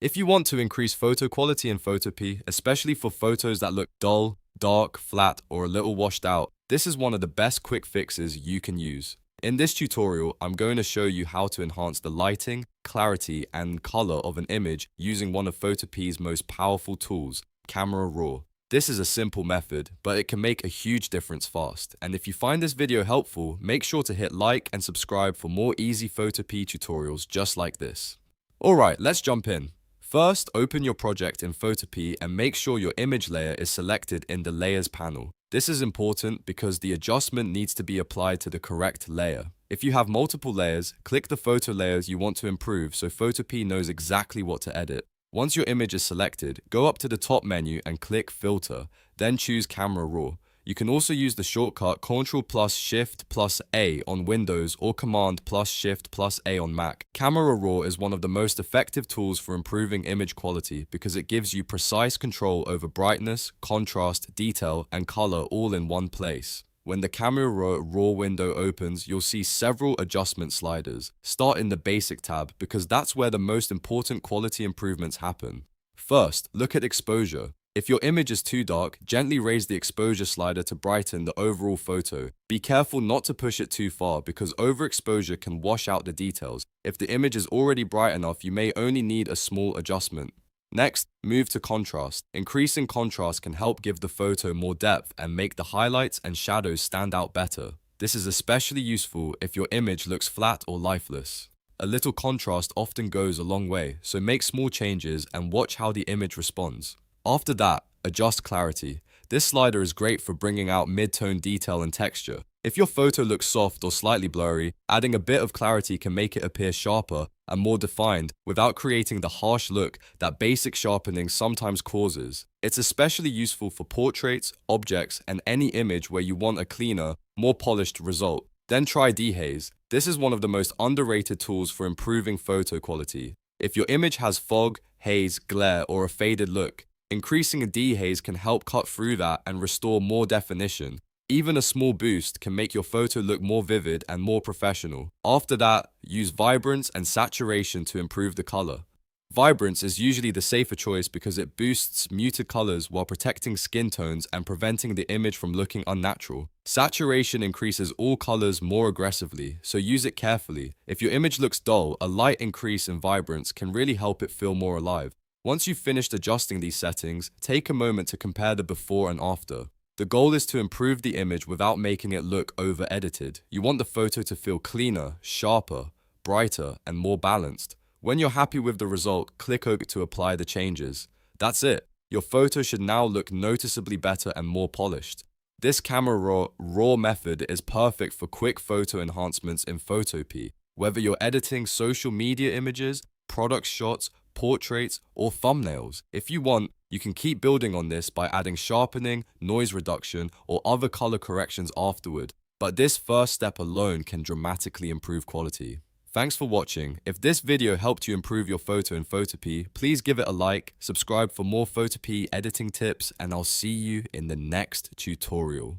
If you want to increase photo quality in Photopea, especially for photos that look dull, dark, flat, or a little washed out, this is one of the best quick fixes you can use. In this tutorial, I'm going to show you how to enhance the lighting, clarity, and color of an image using one of Photopea's most powerful tools, Camera Raw. This is a simple method, but it can make a huge difference fast. And if you find this video helpful, make sure to hit like and subscribe for more easy Photopea tutorials just like this. Alright, let's jump in. First, open your project in Photopea and make sure your image layer is selected in the Layers panel. This is important because the adjustment needs to be applied to the correct layer. If you have multiple layers, click the photo layers you want to improve so Photopea knows exactly what to edit. Once your image is selected, go up to the top menu and click Filter, then choose Camera Raw. You can also use the shortcut Ctrl+Shift+A on Windows or Command+Shift+A on Mac. Camera Raw is one of the most effective tools for improving image quality because it gives you precise control over brightness, contrast, detail, and color all in one place. When the Camera Raw window opens, you'll see several adjustment sliders. Start in the Basic tab because that's where the most important quality improvements happen. First, look at exposure. If your image is too dark, gently raise the exposure slider to brighten the overall photo. Be careful not to push it too far because overexposure can wash out the details. If the image is already bright enough, you may only need a small adjustment. Next, move to contrast. Increasing contrast can help give the photo more depth and make the highlights and shadows stand out better. This is especially useful if your image looks flat or lifeless. A little contrast often goes a long way, so make small changes and watch how the image responds. After that, adjust clarity. This slider is great for bringing out mid-tone detail and texture. If your photo looks soft or slightly blurry, adding a bit of clarity can make it appear sharper and more defined without creating the harsh look that basic sharpening sometimes causes. It's especially useful for portraits, objects, and any image where you want a cleaner, more polished result. Then try Dehaze. This is one of the most underrated tools for improving photo quality. If your image has fog, haze, glare, or a faded look, increasing a dehaze can help cut through that and restore more definition. Even a small boost can make your photo look more vivid and more professional. After that, use Vibrance and Saturation to improve the color. Vibrance is usually the safer choice because it boosts muted colors while protecting skin tones and preventing the image from looking unnatural. Saturation increases all colors more aggressively, so use it carefully. If your image looks dull, a light increase in Vibrance can really help it feel more alive. Once you've finished adjusting these settings, take a moment to compare the before and after. The goal is to improve the image without making it look over-edited. You want the photo to feel cleaner, sharper, brighter, and more balanced. When you're happy with the result, click OK to apply the changes. That's it. Your photo should now look noticeably better and more polished. This Camera Raw method is perfect for quick photo enhancements in Photopea. Whether you're editing social media images, product shots, portraits, or thumbnails. If you want, you can keep building on this by adding sharpening, noise reduction, or other color corrections afterward. But this first step alone can dramatically improve quality. Thanks for watching. If this video helped you improve your photo in Photopea, please give it a like, subscribe for more Photopea editing tips, and I'll see you in the next tutorial.